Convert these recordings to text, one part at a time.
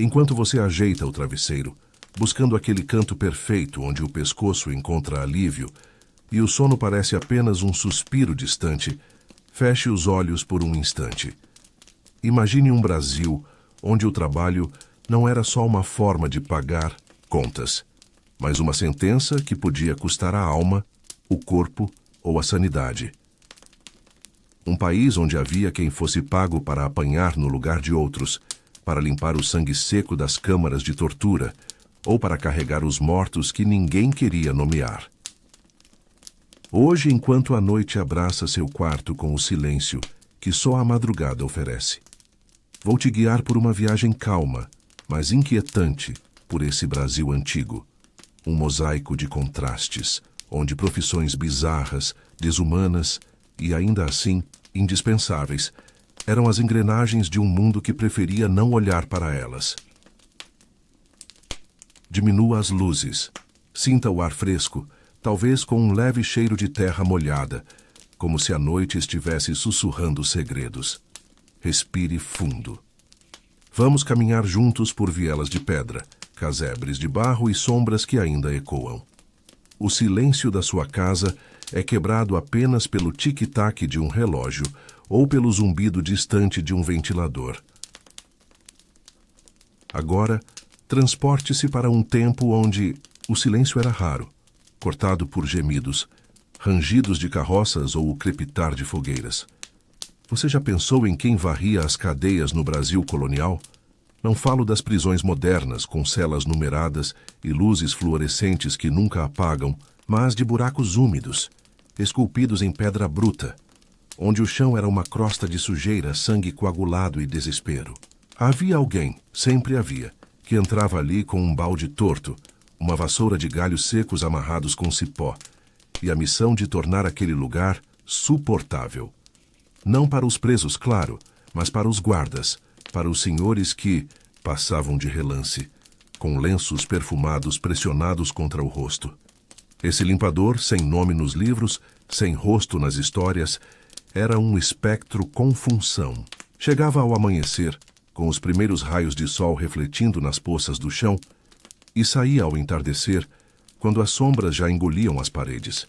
Enquanto você ajeita o travesseiro, buscando aquele canto perfeito onde o pescoço encontra alívio e o sono parece apenas um suspiro distante, feche os olhos por um instante. Imagine um Brasil onde o trabalho não era só uma forma de pagar contas, mas uma sentença que podia custar a alma, o corpo ou a sanidade. Um país onde havia quem fosse pago para apanhar no lugar de outros, para limpar o sangue seco das câmaras de tortura, ou para carregar os mortos que ninguém queria nomear. Hoje, enquanto a noite abraça seu quarto com o silêncio que só a madrugada oferece, vou te guiar por uma viagem calma, mas inquietante, por esse Brasil antigo. Um mosaico de contrastes, onde profissões bizarras, desumanas e, ainda assim, indispensáveis, eram as engrenagens de um mundo que preferia não olhar para elas. Diminua as luzes. Sinta o ar fresco, talvez com um leve cheiro de terra molhada, como se a noite estivesse sussurrando segredos. Respire fundo. Vamos caminhar juntos por vielas de pedra, casebres de barro e sombras que ainda ecoam. O silêncio da sua casa é quebrado apenas pelo tic-tac de um relógio ou pelo zumbido distante de um ventilador. Agora, transporte-se para um tempo onde o silêncio era raro, cortado por gemidos, rangidos de carroças ou o crepitar de fogueiras. Você já pensou em quem varria as cadeias no Brasil colonial? Não falo das prisões modernas, com celas numeradas e luzes fluorescentes que nunca apagam, mas de buracos úmidos, esculpidos em pedra bruta, onde o chão era uma crosta de sujeira, sangue coagulado e desespero. Havia alguém, sempre havia, que entrava ali com um balde torto, uma vassoura de galhos secos amarrados com cipó, e a missão de tornar aquele lugar suportável. Não para os presos, claro, mas para os guardas, para os senhores que passavam de relance, com lenços perfumados pressionados contra o rosto. Esse limpador, sem nome nos livros, sem rosto nas histórias, era um espectro com função. Chegava ao amanhecer, com os primeiros raios de sol refletindo nas poças do chão, e saía ao entardecer, quando as sombras já engoliam as paredes.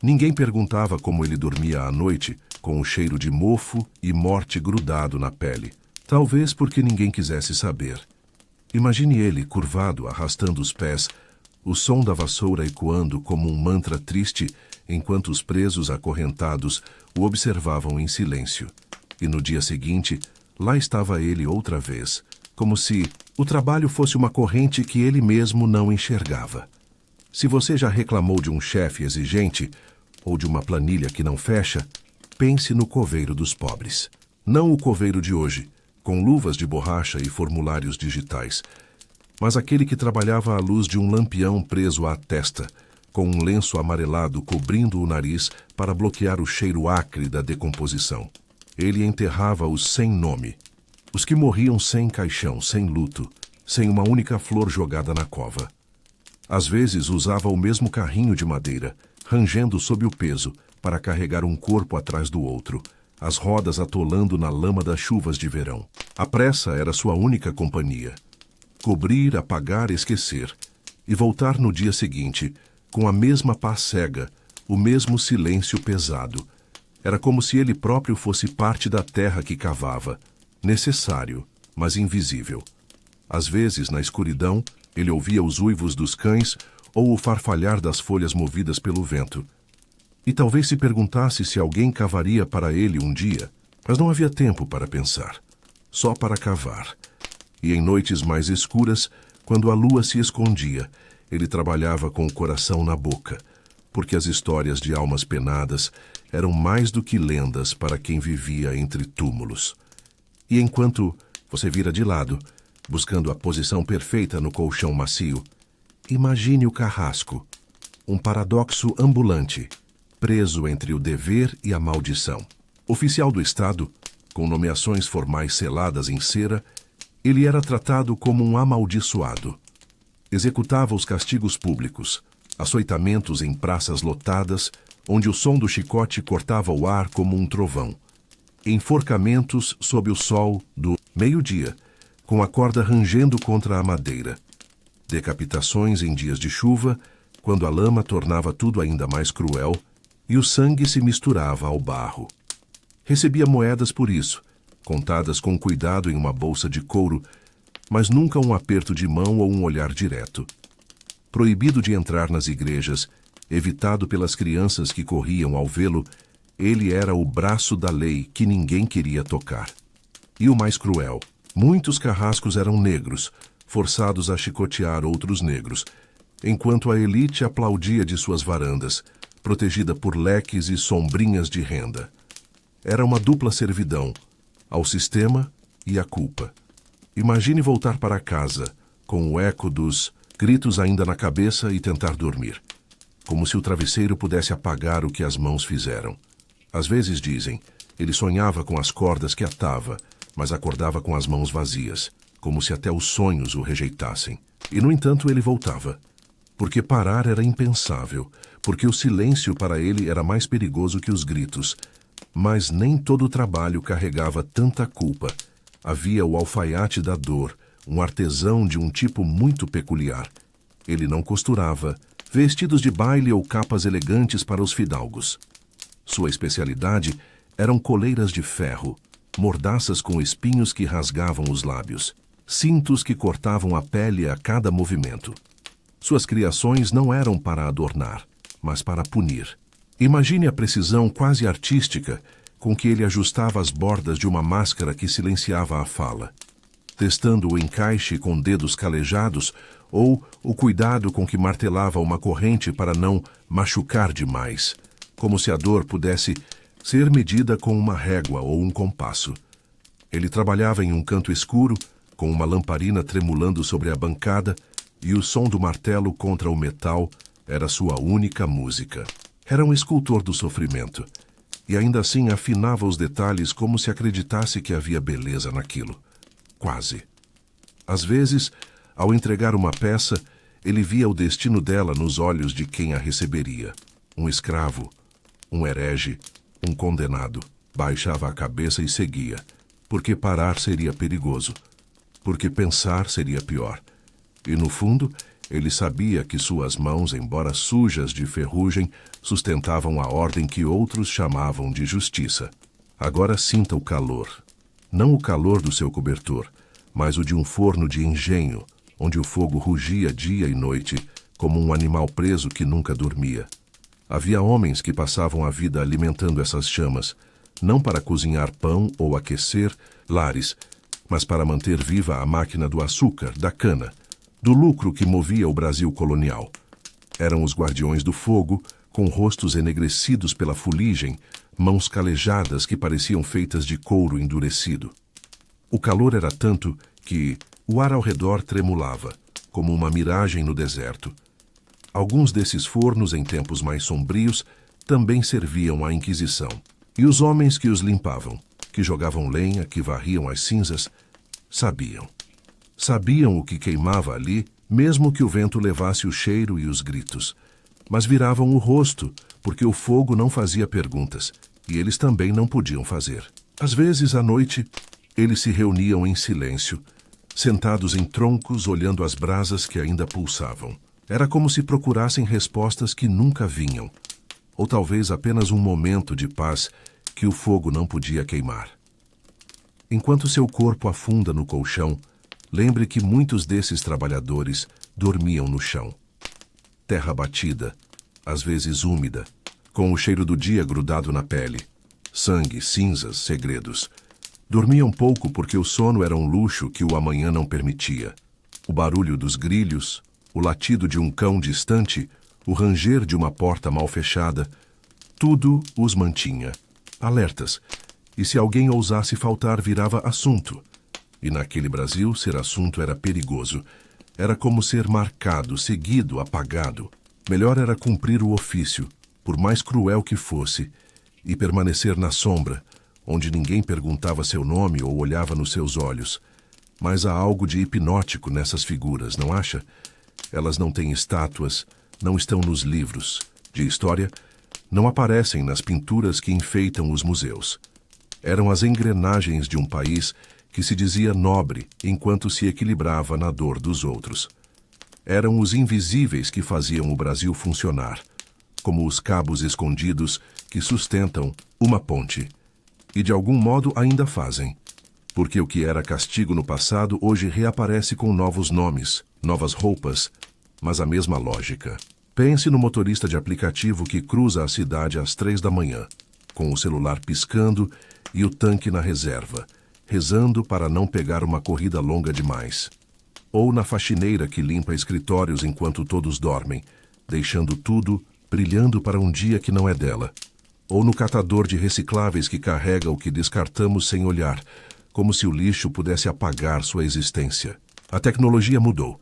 Ninguém perguntava como ele dormia à noite, com o cheiro de mofo e morte grudado na pele. Talvez porque ninguém quisesse saber. Imagine ele, curvado, arrastando os pés, o som da vassoura ecoando como um mantra triste, enquanto os presos acorrentados o observavam em silêncio. E no dia seguinte, lá estava ele outra vez, como se o trabalho fosse uma corrente que ele mesmo não enxergava. Se você já reclamou de um chefe exigente, ou de uma planilha que não fecha, pense no coveiro dos pobres. Não o coveiro de hoje, com luvas de borracha e formulários digitais, mas aquele que trabalhava à luz de um lampião preso à testa, com um lenço amarelado cobrindo o nariz para bloquear o cheiro acre da decomposição. Ele enterrava os sem nome, os que morriam sem caixão, sem luto, sem uma única flor jogada na cova. Às vezes usava o mesmo carrinho de madeira, rangendo sob o peso, para carregar um corpo atrás do outro, as rodas atolando na lama das chuvas de verão. A pressa era sua única companhia. Cobrir, apagar, esquecer, e voltar no dia seguinte, com a mesma paz cega, o mesmo silêncio pesado. Era como se ele próprio fosse parte da terra que cavava, necessário, mas invisível. Às vezes, na escuridão, ele ouvia os uivos dos cães ou o farfalhar das folhas movidas pelo vento. E talvez se perguntasse se alguém cavaria para ele um dia, mas não havia tempo para pensar, só para cavar. E em noites mais escuras, quando a lua se escondia, ele trabalhava com o coração na boca, porque as histórias de almas penadas eram mais do que lendas para quem vivia entre túmulos. E enquanto você vira de lado, buscando a posição perfeita no colchão macio, imagine o carrasco, um paradoxo ambulante, preso entre o dever e a maldição. Oficial do Estado, com nomeações formais seladas em cera, ele era tratado como um amaldiçoado. Executava os castigos públicos, açoitamentos em praças lotadas, onde o som do chicote cortava o ar como um trovão. Enforcamentos sob o sol do meio-dia, com a corda rangendo contra a madeira. Decapitações em dias de chuva, quando a lama tornava tudo ainda mais cruel e o sangue se misturava ao barro. Recebia moedas por isso, contadas com cuidado em uma bolsa de couro, mas nunca um aperto de mão ou um olhar direto. Proibido de entrar nas igrejas, evitado pelas crianças que corriam ao vê-lo, ele era o braço da lei que ninguém queria tocar. E o mais cruel, muitos carrascos eram negros, forçados a chicotear outros negros, enquanto a elite aplaudia de suas varandas, protegida por leques e sombrinhas de renda. Era uma dupla servidão, ao sistema e à culpa. Imagine voltar para casa, com o eco dos gritos ainda na cabeça e tentar dormir, como se o travesseiro pudesse apagar o que as mãos fizeram. Às vezes dizem, ele sonhava com as cordas que atava, mas acordava com as mãos vazias, como se até os sonhos o rejeitassem. E, no entanto, ele voltava. Porque parar era impensável, porque o silêncio para ele era mais perigoso que os gritos. Mas nem todo o trabalho carregava tanta culpa. Havia o alfaiate da dor, um artesão de um tipo muito peculiar. Ele não costurava, vestidos de baile ou capas elegantes para os fidalgos. Sua especialidade eram coleiras de ferro, mordaças com espinhos que rasgavam os lábios, cintos que cortavam a pele a cada movimento. Suas criações não eram para adornar, mas para punir. Imagine a precisão quase artística com que ele ajustava as bordas de uma máscara que silenciava a fala, testando o encaixe com dedos calejados ou o cuidado com que martelava uma corrente para não machucar demais, como se a dor pudesse ser medida com uma régua ou um compasso. Ele trabalhava em um canto escuro, com uma lamparina tremulando sobre a bancada, e o som do martelo contra o metal era sua única música. Era um escultor do sofrimento, e ainda assim afinava os detalhes como se acreditasse que havia beleza naquilo. Quase. Às vezes, ao entregar uma peça, ele via o destino dela nos olhos de quem a receberia. Um escravo, um herege, um condenado. Baixava a cabeça e seguia, porque parar seria perigoso, porque pensar seria pior. E no fundo, ele sabia que suas mãos, embora sujas de ferrugem, sustentavam a ordem que outros chamavam de justiça. Agora sinta o calor. Não o calor do seu cobertor, mas o de um forno de engenho, onde o fogo rugia dia e noite, como um animal preso que nunca dormia. Havia homens que passavam a vida alimentando essas chamas, não para cozinhar pão ou aquecer lares, mas para manter viva a máquina do açúcar, da cana, do lucro que movia o Brasil colonial. Eram os guardiões do fogo, com rostos enegrecidos pela fuligem, mãos calejadas que pareciam feitas de couro endurecido. O calor era tanto que o ar ao redor tremulava, como uma miragem no deserto. Alguns desses fornos, em tempos mais sombrios, também serviam à Inquisição. E os homens que os limpavam, que jogavam lenha, que varriam as cinzas, sabiam. Sabiam o que queimava ali, mesmo que o vento levasse o cheiro e os gritos. Mas viravam o rosto, porque o fogo não fazia perguntas, e eles também não podiam fazer. Às vezes, à noite, eles se reuniam em silêncio, sentados em troncos, olhando as brasas que ainda pulsavam. Era como se procurassem respostas que nunca vinham, ou talvez apenas um momento de paz que o fogo não podia queimar. Enquanto seu corpo afunda no colchão, lembre que muitos desses trabalhadores dormiam no chão. Terra batida, às vezes úmida, com o cheiro do dia grudado na pele. Sangue, cinzas, segredos. Dormiam pouco porque o sono era um luxo que o amanhã não permitia. O barulho dos grilhos, o latido de um cão distante, o ranger de uma porta mal fechada, tudo os mantinha alertas, e se alguém ousasse faltar virava assunto. E naquele Brasil, ser assunto era perigoso. Era como ser marcado, seguido, apagado. Melhor era cumprir o ofício, por mais cruel que fosse, e permanecer na sombra, onde ninguém perguntava seu nome ou olhava nos seus olhos. Mas há algo de hipnótico nessas figuras, não acha? Elas não têm estátuas, não estão nos livros de história, não aparecem nas pinturas que enfeitam os museus. Eram as engrenagens de um país que se dizia nobre enquanto se equilibrava na dor dos outros. Eram os invisíveis que faziam o Brasil funcionar, como os cabos escondidos que sustentam uma ponte. E de algum modo ainda fazem, porque o que era castigo no passado hoje reaparece com novos nomes, novas roupas, mas a mesma lógica. Pense no motorista de aplicativo que cruza a cidade às 3 da manhã, com o celular piscando e o tanque na reserva, rezando para não pegar uma corrida longa demais. Ou na faxineira que limpa escritórios enquanto todos dormem, deixando tudo brilhando para um dia que não é dela. Ou no catador de recicláveis que carrega o que descartamos sem olhar, como se o lixo pudesse apagar sua existência. A tecnologia mudou,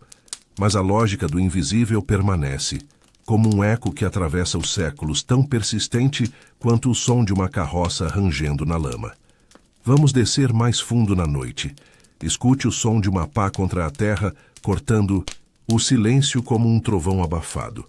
mas a lógica do invisível permanece, como um eco que atravessa os séculos, tão persistente quanto o som de uma carroça rangendo na lama. Vamos descer mais fundo na noite. Escute o som de uma pá contra a terra, cortando o silêncio como um trovão abafado.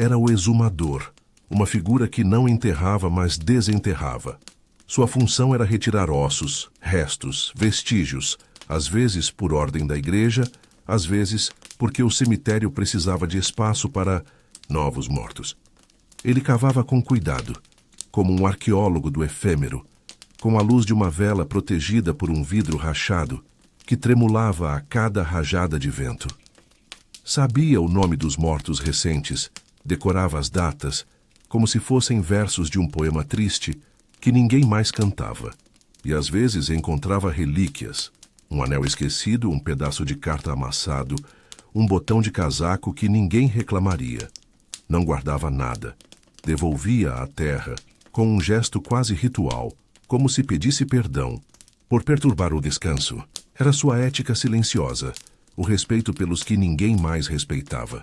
Era o exumador, uma figura que não enterrava, mas desenterrava. Sua função era retirar ossos, restos, vestígios, às vezes por ordem da igreja, às vezes porque o cemitério precisava de espaço para novos mortos. Ele cavava com cuidado, como um arqueólogo do efêmero, com a luz de uma vela protegida por um vidro rachado, que tremulava a cada rajada de vento. Sabia o nome dos mortos recentes, decorava as datas, como se fossem versos de um poema triste que ninguém mais cantava, e às vezes encontrava relíquias, um anel esquecido, um pedaço de carta amassado, um botão de casaco que ninguém reclamaria. Não guardava nada, devolvia à terra, com um gesto quase ritual, como se pedisse perdão, por perturbar o descanso. Era sua ética silenciosa, o respeito pelos que ninguém mais respeitava.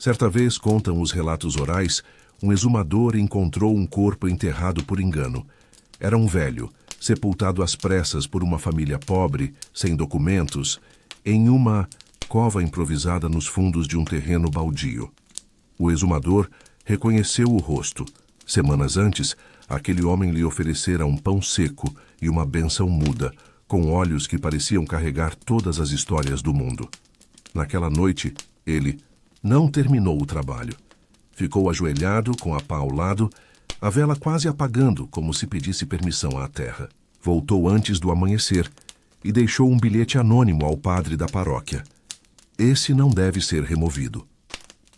Certa vez, contam os relatos orais, um exumador encontrou um corpo enterrado por engano. Era um velho, sepultado às pressas por uma família pobre, sem documentos, em uma cova improvisada nos fundos de um terreno baldio. O exumador reconheceu o rosto. Semanas antes, aquele homem lhe oferecera um pão seco e uma bênção muda, com olhos que pareciam carregar todas as histórias do mundo. Naquela noite, ele não terminou o trabalho. Ficou ajoelhado, com a pá ao lado, a vela quase apagando, como se pedisse permissão à terra. Voltou antes do amanhecer e deixou um bilhete anônimo ao padre da paróquia. Esse não deve ser removido.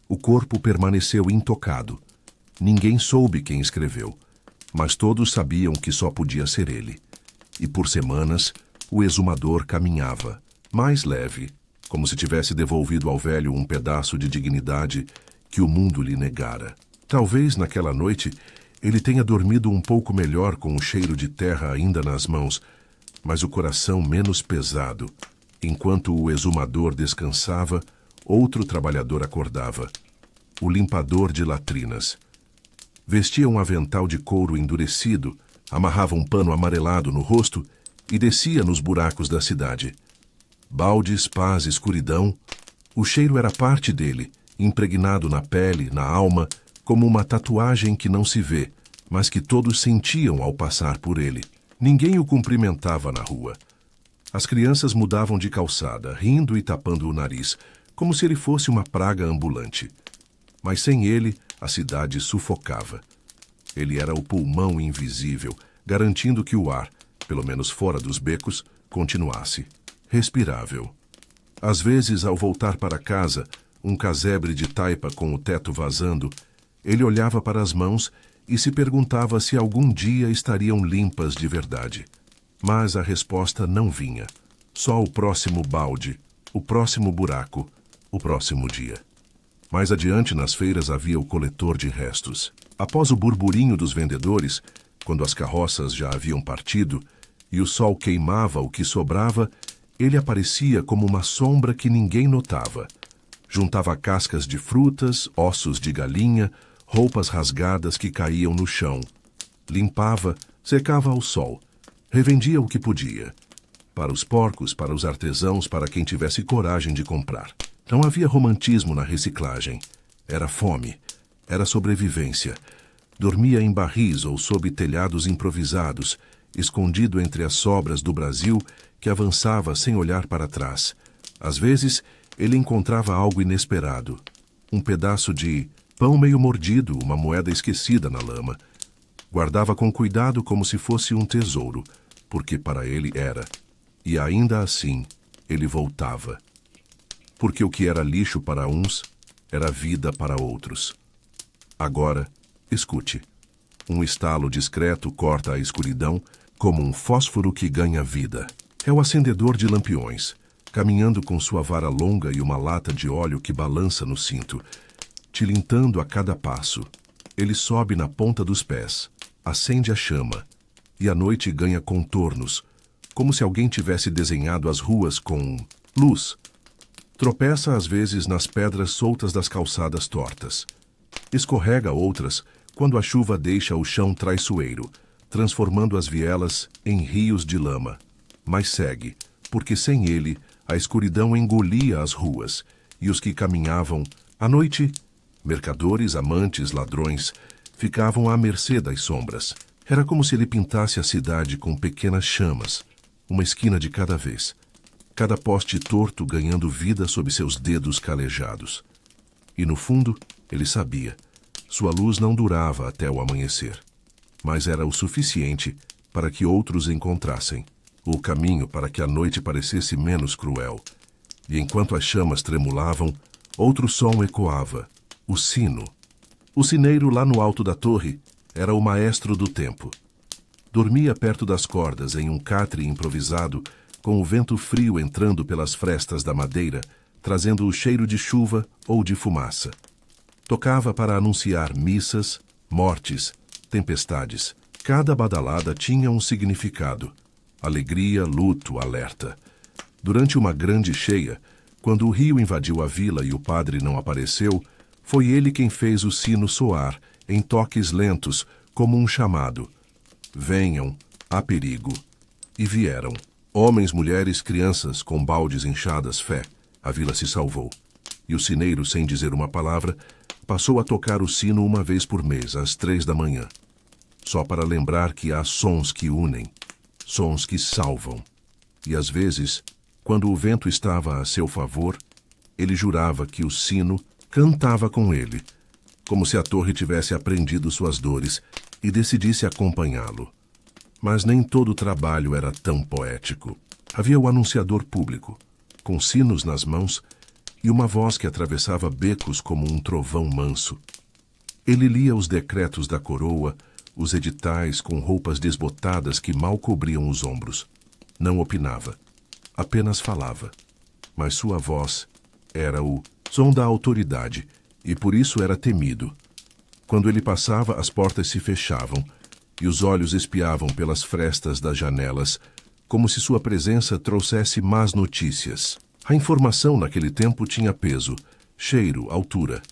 O corpo permaneceu intocado. Ninguém soube quem escreveu, mas todos sabiam que só podia ser ele. E por semanas, o exumador caminhava, mais leve, como se tivesse devolvido ao velho um pedaço de dignidade que o mundo lhe negara. Talvez, naquela noite, ele tenha dormido um pouco melhor com o cheiro de terra ainda nas mãos, mas o coração menos pesado. Enquanto o exumador descansava, outro trabalhador acordava, o limpador de latrinas. Vestia um avental de couro endurecido, amarrava um pano amarelado no rosto e descia nos buracos da cidade. Baldes, pás, escuridão, o cheiro era parte dele, impregnado na pele, na alma, como uma tatuagem que não se vê, mas que todos sentiam ao passar por ele. Ninguém o cumprimentava na rua. As crianças mudavam de calçada, rindo e tapando o nariz, como se ele fosse uma praga ambulante. Mas sem ele, a cidade sufocava. Ele era o pulmão invisível, garantindo que o ar, pelo menos fora dos becos, continuasse respirável. Às vezes, ao voltar para casa, um casebre de taipa com o teto vazando, ele olhava para as mãos e se perguntava se algum dia estariam limpas de verdade. Mas a resposta não vinha. Só o próximo balde, o próximo buraco, o próximo dia. Mais adiante nas feiras havia o coletor de restos. Após o burburinho dos vendedores, quando as carroças já haviam partido e o sol queimava o que sobrava, ele aparecia como uma sombra que ninguém notava. Juntava cascas de frutas, ossos de galinha, roupas rasgadas que caíam no chão. Limpava, secava ao sol. Revendia o que podia. Para os porcos, para os artesãos, para quem tivesse coragem de comprar. Não havia romantismo na reciclagem. Era fome. Era sobrevivência. Dormia em barris ou sob telhados improvisados, escondido entre as sobras do Brasil que avançava sem olhar para trás. Às vezes, ele encontrava algo inesperado. Um pedaço de pão meio mordido, uma moeda esquecida na lama. Guardava com cuidado como se fosse um tesouro, porque para ele era. E ainda assim, ele voltava. Porque o que era lixo para uns, era vida para outros. Agora, escute. Um estalo discreto corta a escuridão como um fósforo que ganha vida. É o acendedor de lampiões, caminhando com sua vara longa e uma lata de óleo que balança no cinto, tilintando a cada passo. Ele sobe na ponta dos pés, acende a chama, e a noite ganha contornos, como se alguém tivesse desenhado as ruas com luz. Tropeça às vezes nas pedras soltas das calçadas tortas. Escorrega outras quando a chuva deixa o chão traiçoeiro, transformando as vielas em rios de lama. Mas segue, porque sem ele a escuridão engolia as ruas, e os que caminhavam à noite, mercadores, amantes, ladrões, ficavam à mercê das sombras. Era como se ele pintasse a cidade com pequenas chamas, uma esquina de cada vez, cada poste torto ganhando vida sob seus dedos calejados. E no fundo, ele sabia, sua luz não durava até o amanhecer, mas era o suficiente para que outros encontrassem o caminho para que a noite parecesse menos cruel. E enquanto as chamas tremulavam, outro som ecoava, o sino. O sineiro lá no alto da torre era o maestro do tempo. Dormia perto das cordas em um catre improvisado, com o vento frio entrando pelas frestas da madeira, trazendo o cheiro de chuva ou de fumaça. Tocava para anunciar missas, mortes, tempestades. Cada badalada tinha um significado. Alegria, luto, alerta. Durante uma grande cheia, quando o rio invadiu a vila e o padre não apareceu, foi ele quem fez o sino soar, em toques lentos, como um chamado. Venham, há perigo. E vieram. Homens, mulheres, crianças, com baldes inchadas, fé. A vila se salvou. E o sineiro, sem dizer uma palavra, passou a tocar o sino uma vez por mês, às 3 da manhã. Só para lembrar que há sons que unem, sons que salvam. E às vezes, quando o vento estava a seu favor, ele jurava que o sino cantava com ele, como se a torre tivesse aprendido suas dores e decidisse acompanhá-lo. Mas nem todo o trabalho era tão poético. Havia o anunciador público, com sinos nas mãos e uma voz que atravessava becos como um trovão manso. Ele lia os decretos da coroa, os editais com roupas desbotadas que mal cobriam os ombros. Não opinava, apenas falava. Mas sua voz era o som da autoridade, e por isso era temido. Quando ele passava, as portas se fechavam, e os olhos espiavam pelas frestas das janelas, como se sua presença trouxesse más notícias. A informação naquele tempo tinha peso, cheiro, altura,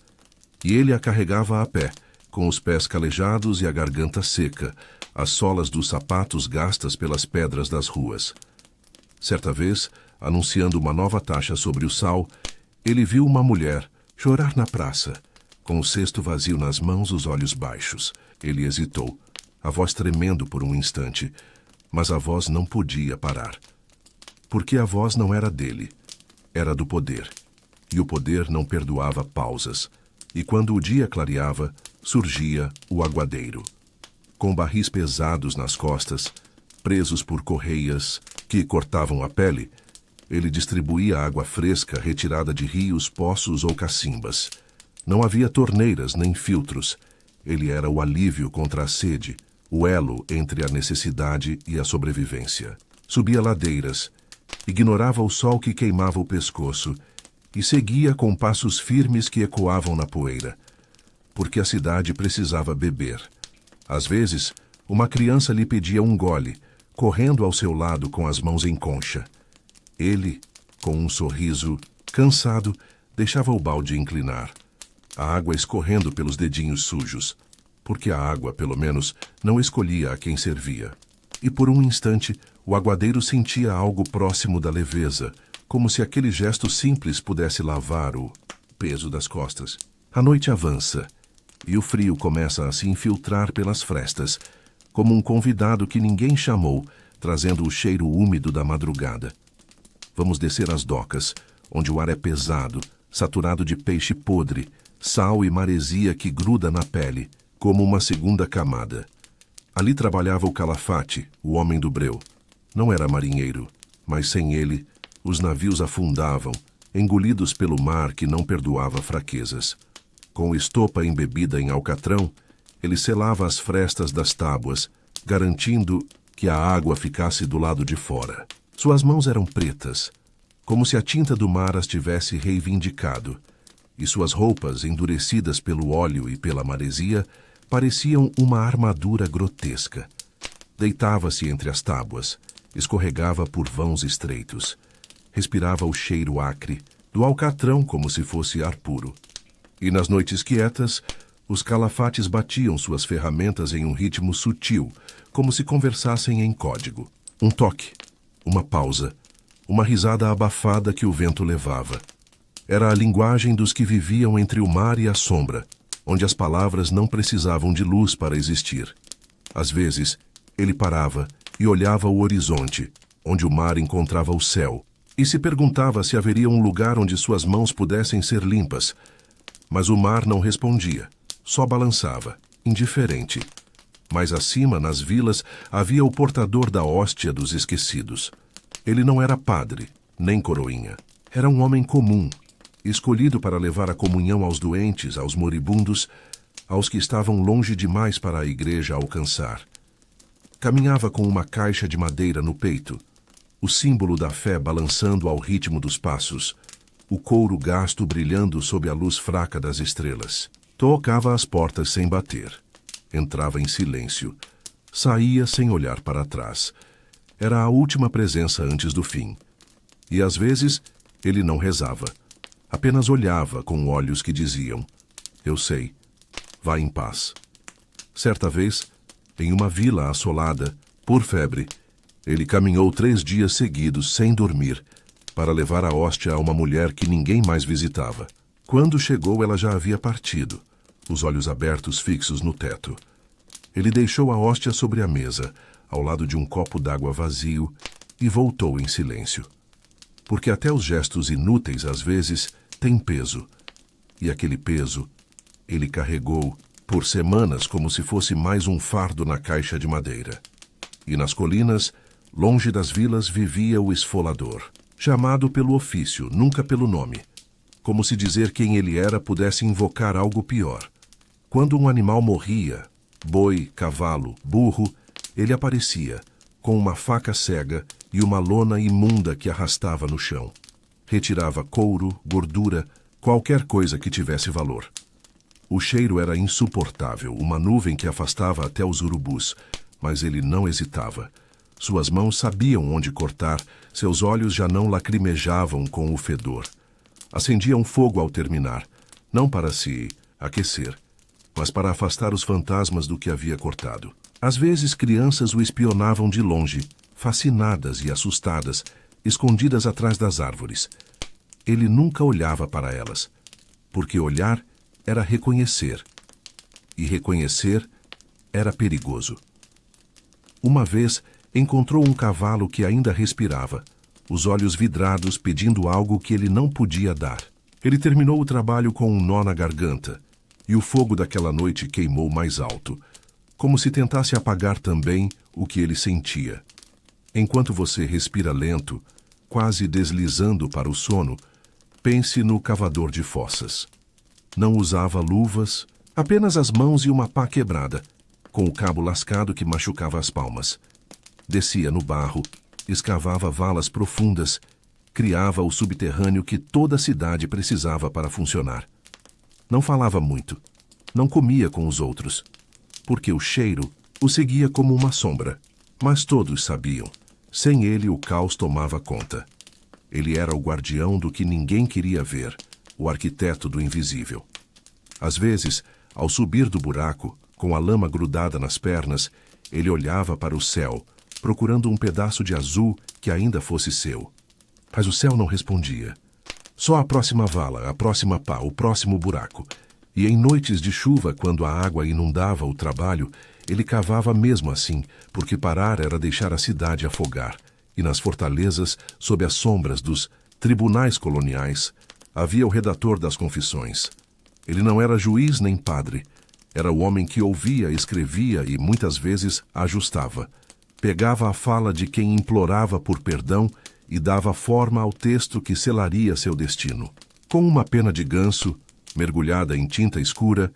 e ele a carregava a pé, com os pés calejados e a garganta seca, as solas dos sapatos gastas pelas pedras das ruas. Certa vez, anunciando uma nova taxa sobre o sal, ele viu uma mulher chorar na praça, com o cesto vazio nas mãos, os olhos baixos. Ele hesitou, a voz tremendo por um instante, mas a voz não podia parar. Porque a voz não era dele, era do poder, e o poder não perdoava pausas. E quando o dia clareava, surgia o aguadeiro. Com barris pesados nas costas, presos por correias que cortavam a pele, ele distribuía água fresca retirada de rios, poços ou cacimbas. Não havia torneiras nem filtros. Ele era o alívio contra a sede, o elo entre a necessidade e a sobrevivência. Subia ladeiras, ignorava o sol que queimava o pescoço e seguia com passos firmes que ecoavam na poeira, porque a cidade precisava beber. Às vezes, uma criança lhe pedia um gole, correndo ao seu lado com as mãos em concha. Ele, com um sorriso, cansado, deixava o balde inclinar, a água escorrendo pelos dedinhos sujos, porque a água, pelo menos, não escolhia a quem servia. E por um instante, o aguadeiro sentia algo próximo da leveza, como se aquele gesto simples pudesse lavar o peso das costas. A noite avança, e o frio começa a se infiltrar pelas frestas, como um convidado que ninguém chamou, trazendo o cheiro úmido da madrugada. Vamos descer as docas, onde o ar é pesado, saturado de peixe podre, sal e maresia que gruda na pele, como uma segunda camada. Ali trabalhava o Calafate, o homem do breu. Não era marinheiro, mas sem ele, os navios afundavam, engolidos pelo mar que não perdoava fraquezas. Com estopa embebida em alcatrão, ele selava as frestas das tábuas, garantindo que a água ficasse do lado de fora. Suas mãos eram pretas, como se a tinta do mar as tivesse reivindicado, e suas roupas, endurecidas pelo óleo e pela maresia, pareciam uma armadura grotesca. Deitava-se entre as tábuas, escorregava por vãos estreitos. Respirava o cheiro acre do alcatrão como se fosse ar puro. E nas noites quietas, os calafates batiam suas ferramentas em um ritmo sutil, como se conversassem em código. Um toque, uma pausa, uma risada abafada que o vento levava. Era a linguagem dos que viviam entre o mar e a sombra, onde as palavras não precisavam de luz para existir. Às vezes, ele parava e olhava o horizonte, onde o mar encontrava o céu, e se perguntava se haveria um lugar onde suas mãos pudessem ser limpas. Mas o mar não respondia, só balançava, indiferente. Mais acima, nas vilas, havia o portador da hóstia dos esquecidos. Ele não era padre, nem coroinha. Era um homem comum, escolhido para levar a comunhão aos doentes, aos moribundos, aos que estavam longe demais para a igreja alcançar. Caminhava com uma caixa de madeira no peito, o símbolo da fé balançando ao ritmo dos passos, o couro gasto brilhando sob a luz fraca das estrelas. Tocava as portas sem bater. Entrava em silêncio. Saía sem olhar para trás. Era a última presença antes do fim. E às vezes ele não rezava. Apenas olhava com olhos que diziam: "Eu sei. Vá em paz." Certa vez, em uma vila assolada, por febre, ele caminhou 3 dias seguidos sem dormir, para levar a hóstia a uma mulher que ninguém mais visitava. Quando chegou, ela já havia partido, os olhos abertos fixos no teto. Ele deixou a hóstia sobre a mesa, ao lado de um copo d'água vazio, e voltou em silêncio. Porque até os gestos inúteis, às vezes, têm peso. E aquele peso ele carregou por semanas como se fosse mais um fardo na caixa de madeira. E nas colinas, longe das vilas, vivia o esfolador, chamado pelo ofício, nunca pelo nome, como se dizer quem ele era pudesse invocar algo pior. Quando um animal morria, boi, cavalo, burro, ele aparecia, com uma faca cega e uma lona imunda que arrastava no chão. Retirava couro, gordura, qualquer coisa que tivesse valor. O cheiro era insuportável, uma nuvem que afastava até os urubus, mas ele não hesitava. Suas mãos sabiam onde cortar, seus olhos já não lacrimejavam com o fedor. Acendia um fogo ao terminar, não para se aquecer, mas para afastar os fantasmas do que havia cortado. Às vezes, crianças o espionavam de longe, fascinadas e assustadas, escondidas atrás das árvores. Ele nunca olhava para elas, porque olhar era reconhecer, e reconhecer era perigoso. Uma vez, encontrou um cavalo que ainda respirava, os olhos vidrados pedindo algo que ele não podia dar. Ele terminou o trabalho com um nó na garganta, e o fogo daquela noite queimou mais alto, como se tentasse apagar também o que ele sentia. Enquanto você respira lento, quase deslizando para o sono, pense no cavador de fossas. Não usava luvas, apenas as mãos e uma pá quebrada, com o cabo lascado que machucava as palmas. Descia no barro, escavava valas profundas, criava o subterrâneo que toda a cidade precisava para funcionar. Não falava muito, não comia com os outros, porque o cheiro o seguia como uma sombra. Mas todos sabiam, sem ele o caos tomava conta. Ele era o guardião do que ninguém queria ver, o arquiteto do invisível. Às vezes, ao subir do buraco, com a lama grudada nas pernas, ele olhava para o céu, procurando um pedaço de azul que ainda fosse seu. Mas o céu não respondia. Só a próxima vala, a próxima pá, o próximo buraco. E em noites de chuva, quando a água inundava o trabalho, ele cavava mesmo assim, porque parar era deixar a cidade afogar. E nas fortalezas, sob as sombras dos tribunais coloniais, havia o redator das confissões. Ele não era juiz nem padre. Era o homem que ouvia, escrevia e muitas vezes ajustava. Pegava a fala de quem implorava por perdão e dava forma ao texto que selaria seu destino. Com uma pena de ganso, mergulhada em tinta escura,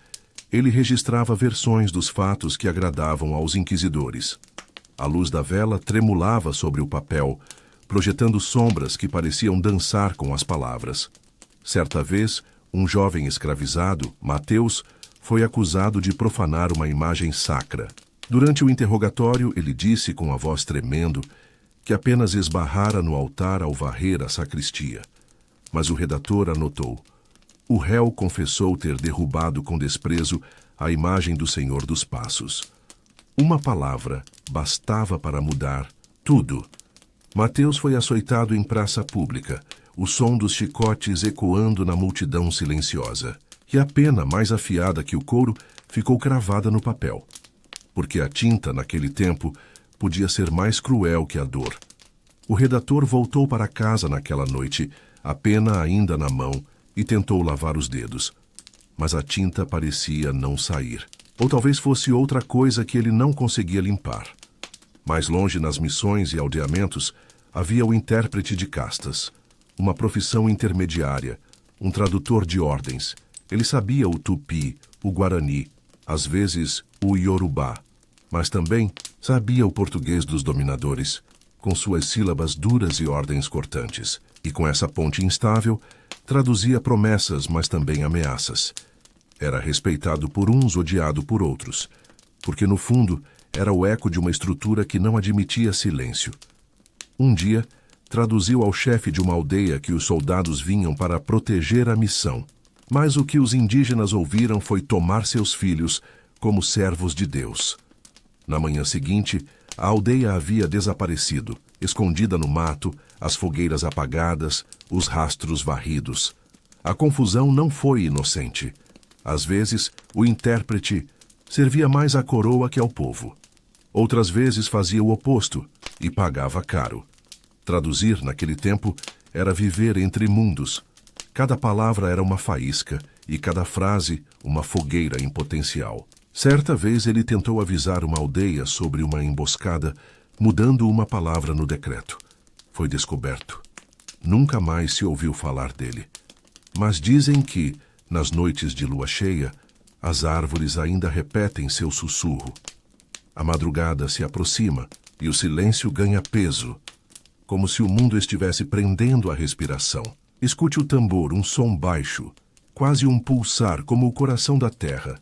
ele registrava versões dos fatos que agradavam aos inquisidores. A luz da vela tremulava sobre o papel, projetando sombras que pareciam dançar com as palavras. Certa vez, um jovem escravizado, Mateus, foi acusado de profanar uma imagem sacra. Durante o interrogatório, ele disse com a voz tremendo que apenas esbarrara no altar ao varrer a sacristia. Mas o redator anotou: o réu confessou ter derrubado com desprezo a imagem do Senhor dos Passos. Uma palavra bastava para mudar tudo. Mateus foi açoitado em praça pública, o som dos chicotes ecoando na multidão silenciosa. E a pena, mais afiada que o couro, ficou cravada no papel. Porque a tinta, naquele tempo, podia ser mais cruel que a dor. O redator voltou para casa naquela noite, a pena ainda na mão, e tentou lavar os dedos. Mas a tinta parecia não sair. Ou talvez fosse outra coisa que ele não conseguia limpar. Mais longe nas missões e aldeamentos, havia o intérprete de castas, uma profissão intermediária, um tradutor de ordens. Ele sabia o tupi, o guarani, às vezes o iorubá, mas também sabia o português dos dominadores, com suas sílabas duras e ordens cortantes. E com essa ponte instável, traduzia promessas, mas também ameaças. Era respeitado por uns, odiado por outros, porque no fundo era o eco de uma estrutura que não admitia silêncio. Um dia, traduziu ao chefe de uma aldeia que os soldados vinham para proteger a missão. Mas o que os indígenas ouviram foi tomar seus filhos como servos de Deus. Na manhã seguinte, a aldeia havia desaparecido, escondida no mato, as fogueiras apagadas, os rastros varridos. A confusão não foi inocente. Às vezes, o intérprete servia mais à coroa que ao povo. Outras vezes fazia o oposto e pagava caro. Traduzir, naquele tempo, era viver entre mundos. Cada palavra era uma faísca e cada frase uma fogueira em potencial. Certa vez ele tentou avisar uma aldeia sobre uma emboscada, mudando uma palavra no decreto. Foi descoberto. Nunca mais se ouviu falar dele. Mas dizem que, nas noites de lua cheia, as árvores ainda repetem seu sussurro. A madrugada se aproxima e o silêncio ganha peso, como se o mundo estivesse prendendo a respiração. Escute o tambor, um som baixo, quase um pulsar como o coração da terra.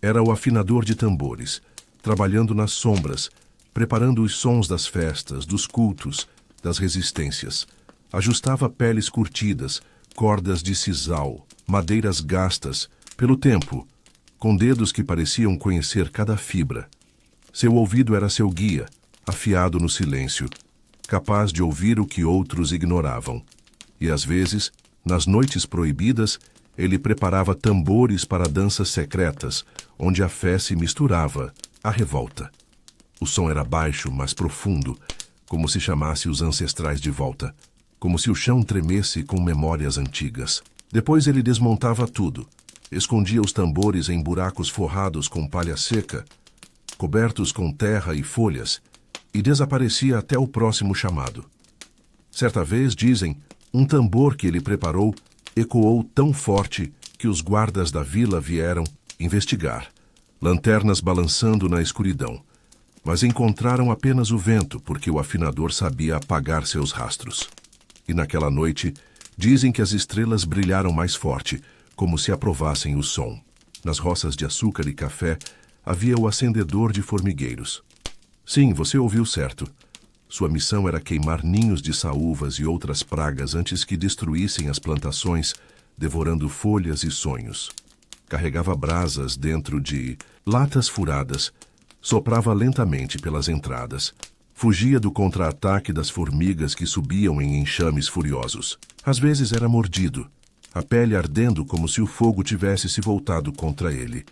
Era o afinador de tambores, trabalhando nas sombras, preparando os sons das festas, dos cultos, das resistências. Ajustava peles curtidas, cordas de sisal, madeiras gastas, pelo tempo, com dedos que pareciam conhecer cada fibra. Seu ouvido era seu guia, afiado no silêncio, capaz de ouvir o que outros ignoravam. E às vezes, nas noites proibidas, ele preparava tambores para danças secretas, onde a fé se misturava à revolta. O som era baixo, mas profundo, como se chamasse os ancestrais de volta, como se o chão tremesse com memórias antigas. Depois ele desmontava tudo, escondia os tambores em buracos forrados com palha seca, cobertos com terra e folhas, e desaparecia até o próximo chamado. Certa vez, dizem, um tambor que ele preparou ecoou tão forte que os guardas da vila vieram investigar, lanternas balançando na escuridão, mas encontraram apenas o vento porque o afinador sabia apagar seus rastros. E naquela noite, dizem que as estrelas brilharam mais forte, como se aprovassem o som. Nas roças de açúcar e café, havia o acendedor de formigueiros. Sim, você ouviu certo. Sua missão era queimar ninhos de saúvas e outras pragas antes que destruíssem as plantações, devorando folhas e sonhos. Carregava brasas dentro de latas furadas, soprava lentamente pelas entradas, fugia do contra-ataque das formigas que subiam em enxames furiosos. Às vezes era mordido, a pele ardendo como se o fogo tivesse se voltado contra ele.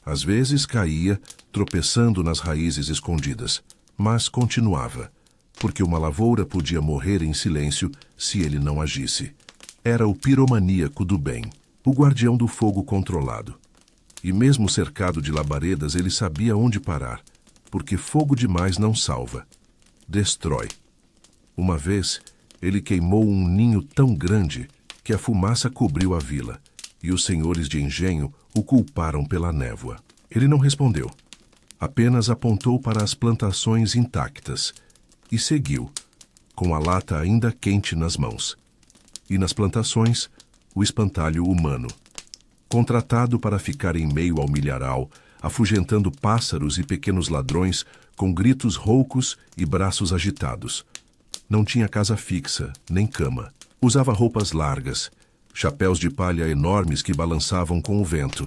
Às vezes caía, tropeçando nas raízes escondidas, mas continuava, porque uma lavoura podia morrer em silêncio se ele não agisse. Era o piromaníaco do bem, o guardião do fogo controlado. E mesmo cercado de labaredas, ele sabia onde parar, porque fogo demais não salva, destrói. Uma vez, ele queimou um ninho tão grande que a fumaça cobriu a vila, e os senhores de engenho o culparam pela névoa. Ele não respondeu, apenas apontou para as plantações intactas e seguiu, com a lata ainda quente nas mãos. E nas plantações, o espantalho humano, contratado para ficar em meio ao milharal, afugentando pássaros e pequenos ladrões com gritos roucos e braços agitados. Não tinha casa fixa, nem cama. Usava roupas largas, chapéus de palha enormes que balançavam com o vento,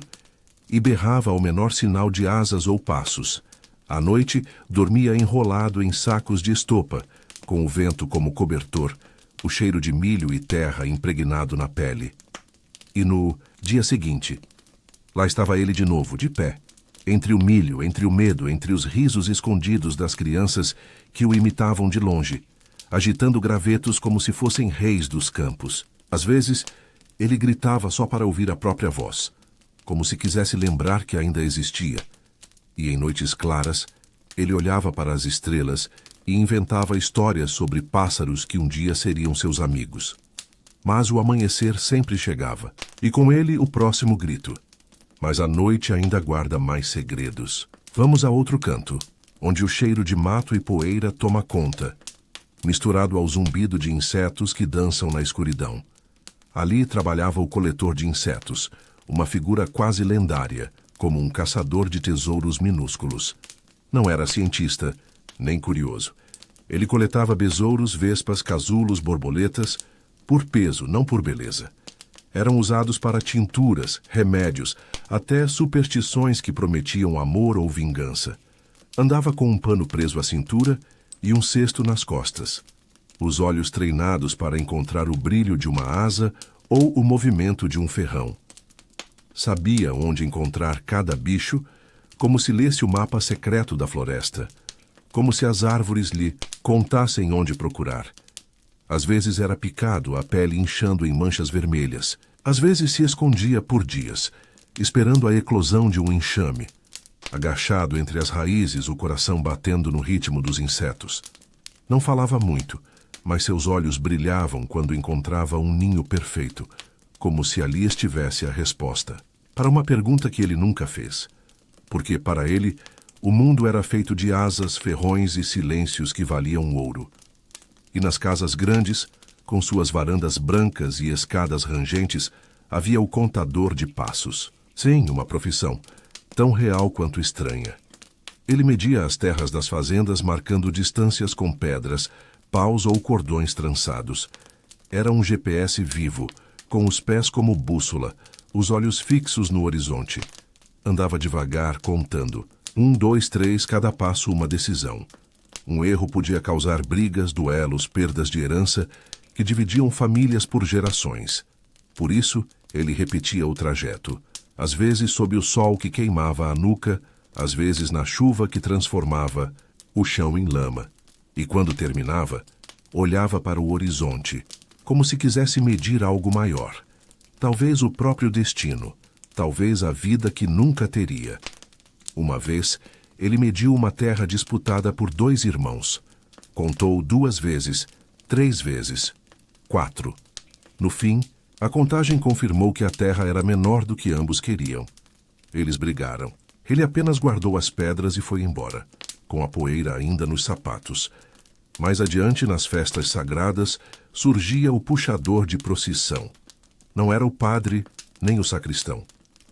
e berrava ao menor sinal de asas ou passos. À noite, dormia enrolado em sacos de estopa, com o vento como cobertor, o cheiro de milho e terra impregnado na pele. E no dia seguinte, lá estava ele de novo, de pé, entre o milho, entre o medo, entre os risos escondidos das crianças que o imitavam de longe, agitando gravetos como se fossem reis dos campos. Às vezes, ele gritava só para ouvir a própria voz, como se quisesse lembrar que ainda existia. E em noites claras, ele olhava para as estrelas e inventava histórias sobre pássaros que um dia seriam seus amigos. Mas o amanhecer sempre chegava, e com ele o próximo grito. Mas a noite ainda guarda mais segredos. Vamos a outro canto, onde o cheiro de mato e poeira toma conta, misturado ao zumbido de insetos que dançam na escuridão. Ali trabalhava o coletor de insetos, uma figura quase lendária, como um caçador de tesouros minúsculos. Não era cientista, nem curioso. Ele coletava besouros, vespas, casulos, borboletas, por peso, não por beleza. Eram usados para tinturas, remédios, até superstições que prometiam amor ou vingança. Andava com um pano preso à cintura e um cesto nas costas. Os olhos treinados para encontrar o brilho de uma asa ou o movimento de um ferrão. Sabia onde encontrar cada bicho, como se lesse o mapa secreto da floresta, como se as árvores lhe contassem onde procurar. Às vezes era picado, a pele inchando em manchas vermelhas. Às vezes se escondia por dias, esperando a eclosão de um enxame, agachado entre as raízes, o coração batendo no ritmo dos insetos. Não falava muito, mas seus olhos brilhavam quando encontrava um ninho perfeito, como se ali estivesse a resposta para uma pergunta que ele nunca fez. Porque, para ele, o mundo era feito de asas, ferrões e silêncios que valiam ouro. E nas casas grandes, com suas varandas brancas e escadas rangentes, havia o contador de passos. Sim, uma profissão, tão real quanto estranha. Ele media as terras das fazendas marcando distâncias com pedras, paus ou cordões trançados. Era um GPS vivo, com os pés como bússola, os olhos fixos no horizonte. Andava devagar, contando. 1, 2, 3, cada passo uma decisão. Um erro podia causar brigas, duelos, perdas de herança, que dividiam famílias por gerações. Por isso, ele repetia o trajeto, às vezes sob o sol que queimava a nuca, às vezes na chuva que transformava o chão em lama. E quando terminava, olhava para o horizonte, como se quisesse medir algo maior. Talvez o próprio destino, talvez a vida que nunca teria. Uma vez, ele mediu uma terra disputada por 2 irmãos. Contou 2 vezes, 3 vezes, 4. No fim, a contagem confirmou que a terra era menor do que ambos queriam. Eles brigaram. Ele apenas guardou as pedras e foi embora, com a poeira ainda nos sapatos. Mais adiante, nas festas sagradas, surgia o puxador de procissão. Não era o padre, nem o sacristão.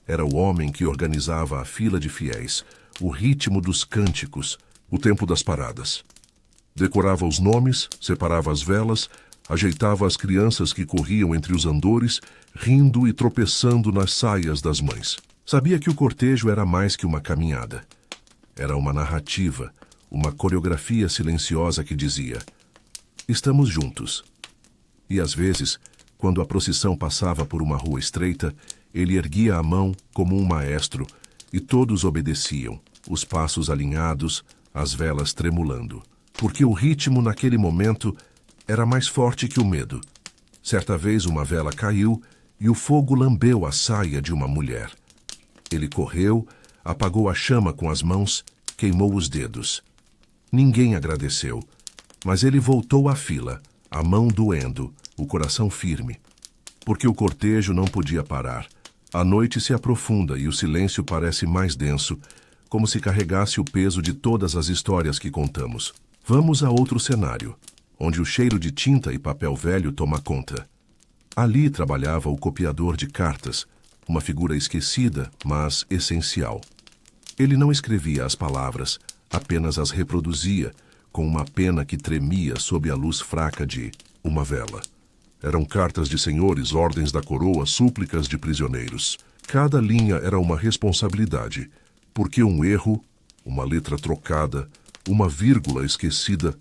Era o homem que organizava a fila de fiéis, o ritmo dos cânticos, o tempo das paradas. Decorava os nomes, separava as velas, ajeitava as crianças que corriam entre os andores, rindo e tropeçando nas saias das mães. Sabia que o cortejo era mais que uma caminhada. Era uma narrativa, uma coreografia silenciosa que dizia: estamos juntos. E às vezes, quando a procissão passava por uma rua estreita, ele erguia a mão como um maestro e todos obedeciam, os passos alinhados, as velas tremulando. Porque o ritmo naquele momento era mais forte que o medo. Certa vez uma vela caiu e o fogo lambeu a saia de uma mulher. Ele correu, apagou a chama com as mãos, queimou os dedos. Ninguém agradeceu, mas ele voltou à fila, a mão doendo, o coração firme. Porque o cortejo não podia parar. A noite se aprofunda e o silêncio parece mais denso, como se carregasse o peso de todas as histórias que contamos. Vamos a outro cenário, onde o cheiro de tinta e papel velho toma conta. Ali trabalhava o copiador de cartas, uma figura esquecida, mas essencial. Ele não escrevia as palavras, apenas as reproduzia, com uma pena que tremia sob a luz fraca de uma vela. Eram cartas de senhores, ordens da coroa, súplicas de prisioneiros. Cada linha era uma responsabilidade, porque um erro, uma letra trocada, uma vírgula esquecida,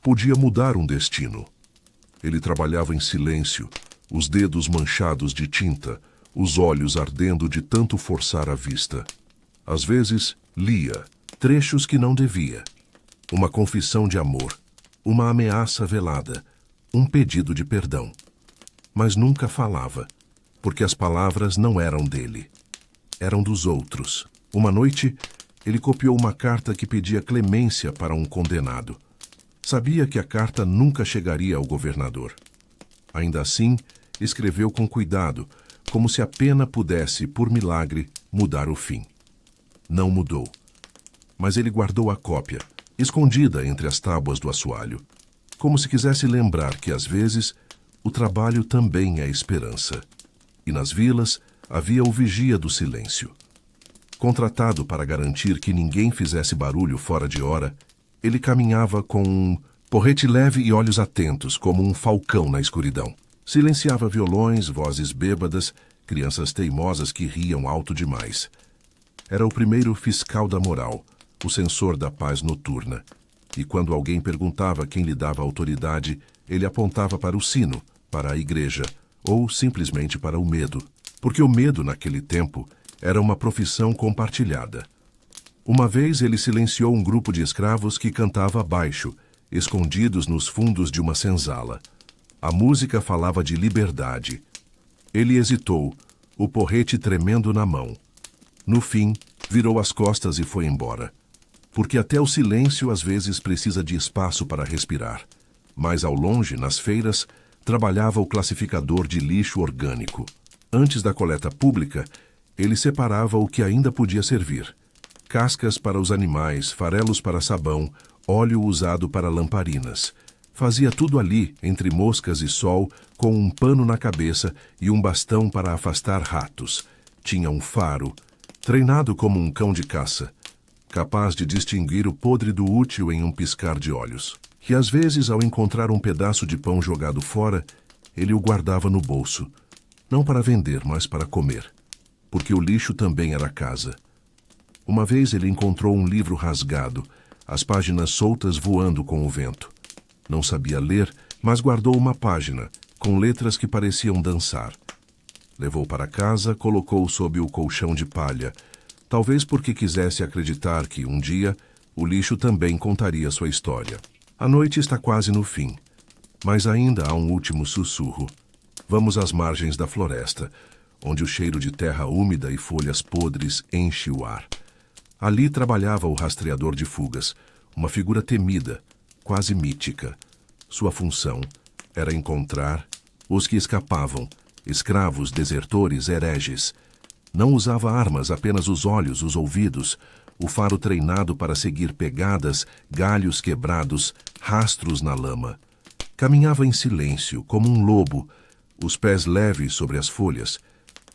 podia mudar um destino. Ele trabalhava em silêncio, os dedos manchados de tinta, os olhos ardendo de tanto forçar a vista. Às vezes, lia trechos que não devia. Uma confissão de amor, uma ameaça velada, um pedido de perdão. Mas nunca falava, porque as palavras não eram dele. Eram dos outros. Uma noite, ele copiou uma carta que pedia clemência para um condenado. Sabia que a carta nunca chegaria ao governador. Ainda assim, escreveu com cuidado, como se a pena pudesse, por milagre, mudar o fim. Não mudou. Mas ele guardou a cópia, escondida entre as tábuas do assoalho, como se quisesse lembrar que, às vezes, o trabalho também é esperança. E nas vilas havia o vigia do silêncio. Contratado para garantir que ninguém fizesse barulho fora de hora, ele caminhava com um porrete leve e olhos atentos, como um falcão na escuridão. Silenciava violões, vozes bêbadas, crianças teimosas que riam alto demais. Era o primeiro fiscal da moral, o censor da paz noturna. E quando alguém perguntava quem lhe dava autoridade, ele apontava para o sino, para a igreja, ou simplesmente para o medo. Porque o medo, naquele tempo, era uma profissão compartilhada. Uma vez ele silenciou um grupo de escravos que cantava baixo, escondidos nos fundos de uma senzala. A música falava de liberdade. Ele hesitou, o porrete tremendo na mão. No fim, virou as costas e foi embora. Porque até o silêncio às vezes precisa de espaço para respirar. Mais ao longe, nas feiras, trabalhava o classificador de lixo orgânico. Antes da coleta pública, ele separava o que ainda podia servir. Cascas para os animais, farelos para sabão, óleo usado para lamparinas. Fazia tudo ali, entre moscas e sol, com um pano na cabeça e um bastão para afastar ratos. Tinha um faro, treinado como um cão de caça, capaz de distinguir o podre do útil em um piscar de olhos. E às vezes, ao encontrar um pedaço de pão jogado fora, ele o guardava no bolso, não para vender, mas para comer, porque o lixo também era casa. Uma vez ele encontrou um livro rasgado, as páginas soltas voando com o vento. Não sabia ler, mas guardou uma página, com letras que pareciam dançar. Levou para casa, colocou sob o colchão de palha, talvez porque quisesse acreditar que, um dia, o lixo também contaria sua história. A noite está quase no fim, mas ainda há um último sussurro. Vamos às margens da floresta, onde o cheiro de terra úmida e folhas podres enche o ar. Ali trabalhava o rastreador de fugas, uma figura temida, quase mítica. Sua função era encontrar os que escapavam, escravos, desertores, hereges. Não usava armas, apenas os olhos, os ouvidos, o faro treinado para seguir pegadas, galhos quebrados, rastros na lama. Caminhava em silêncio, como um lobo, os pés leves sobre as folhas.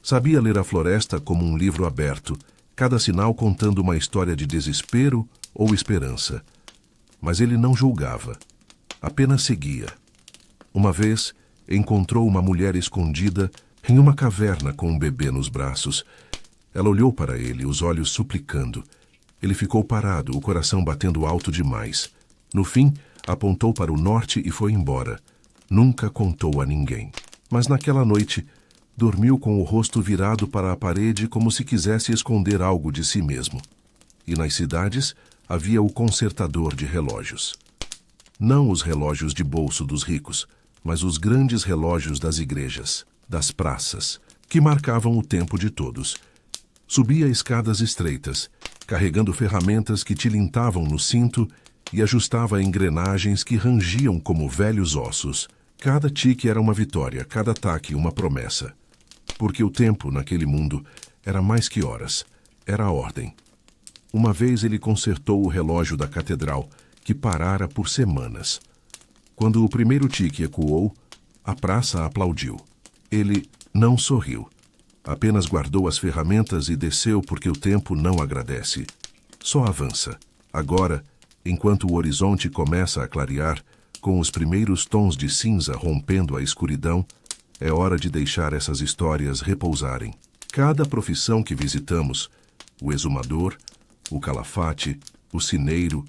Sabia ler a floresta como um livro aberto, cada sinal contando uma história de desespero ou esperança. Mas ele não julgava, apenas seguia. Uma vez, encontrou uma mulher escondida em uma caverna com um bebê nos braços. Ela olhou para ele, os olhos suplicando. Ele ficou parado, o coração batendo alto demais. No fim, apontou para o norte e foi embora. Nunca contou a ninguém. Mas naquela noite, dormiu com o rosto virado para a parede como se quisesse esconder algo de si mesmo. E nas cidades havia o consertador de relógios. Não os relógios de bolso dos ricos, mas os grandes relógios das igrejas, das praças, que marcavam o tempo de todos. Subia escadas estreitas, carregando ferramentas que tilintavam no cinto e ajustava engrenagens que rangiam como velhos ossos. Cada tique era uma vitória, cada taque uma promessa. Porque o tempo, naquele mundo, era mais que horas, era a ordem. Uma vez ele consertou o relógio da catedral, que parara por semanas. Quando o primeiro tique ecoou, a praça aplaudiu. Ele não sorriu. Apenas guardou as ferramentas e desceu porque o tempo não agradece. Só avança. Agora, enquanto o horizonte começa a clarear, com os primeiros tons de cinza rompendo a escuridão, é hora de deixar essas histórias repousarem. Cada profissão que visitamos, o exumador, o calafate, o sineiro,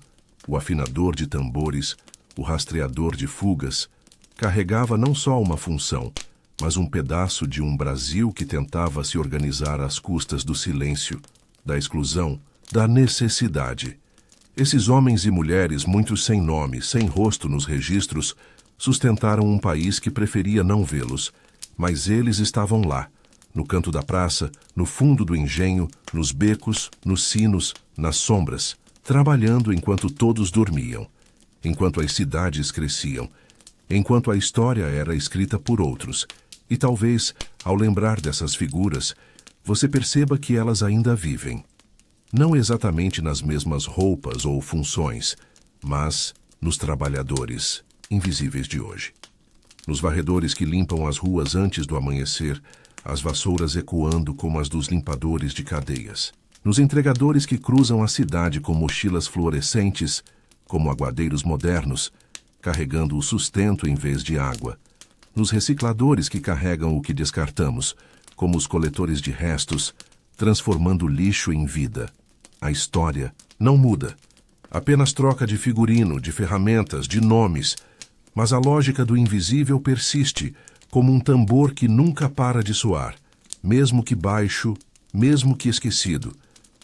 o afinador de tambores, o rastreador de fugas, carregava não só uma função, mas um pedaço de um Brasil que tentava se organizar às custas do silêncio, da exclusão, da necessidade. Esses homens e mulheres, muitos sem nome, sem rosto nos registros, sustentaram um país que preferia não vê-los, mas eles estavam lá, no canto da praça, no fundo do engenho, nos becos, nos sinos, nas sombras, trabalhando enquanto todos dormiam, enquanto as cidades cresciam, enquanto a história era escrita por outros. E talvez, ao lembrar dessas figuras, você perceba que elas ainda vivem. Não exatamente nas mesmas roupas ou funções, mas nos trabalhadores invisíveis de hoje. Nos varredores que limpam as ruas antes do amanhecer, as vassouras ecoando como as dos limpadores de cadeias. Nos entregadores que cruzam a cidade com mochilas fluorescentes, como aguadeiros modernos, carregando o sustento em vez de água. Nos recicladores que carregam o que descartamos, como os coletores de restos, transformando lixo em vida. A história não muda. Apenas troca de figurino, de ferramentas, de nomes, mas a lógica do invisível persiste, como um tambor que nunca para de soar, mesmo que baixo, mesmo que esquecido.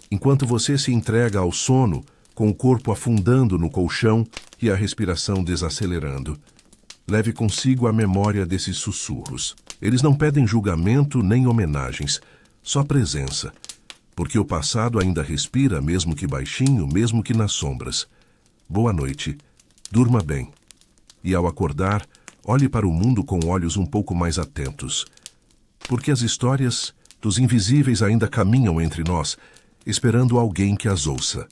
Enquanto você se entrega ao sono, com o corpo afundando no colchão e a respiração desacelerando. Leve consigo a memória desses sussurros. Eles não pedem julgamento nem homenagens, só presença. Porque o passado ainda respira, mesmo que baixinho, mesmo que nas sombras. Boa noite. Durma bem. E ao acordar, olhe para o mundo com olhos um pouco mais atentos. Porque as histórias dos invisíveis ainda caminham entre nós, esperando alguém que as ouça.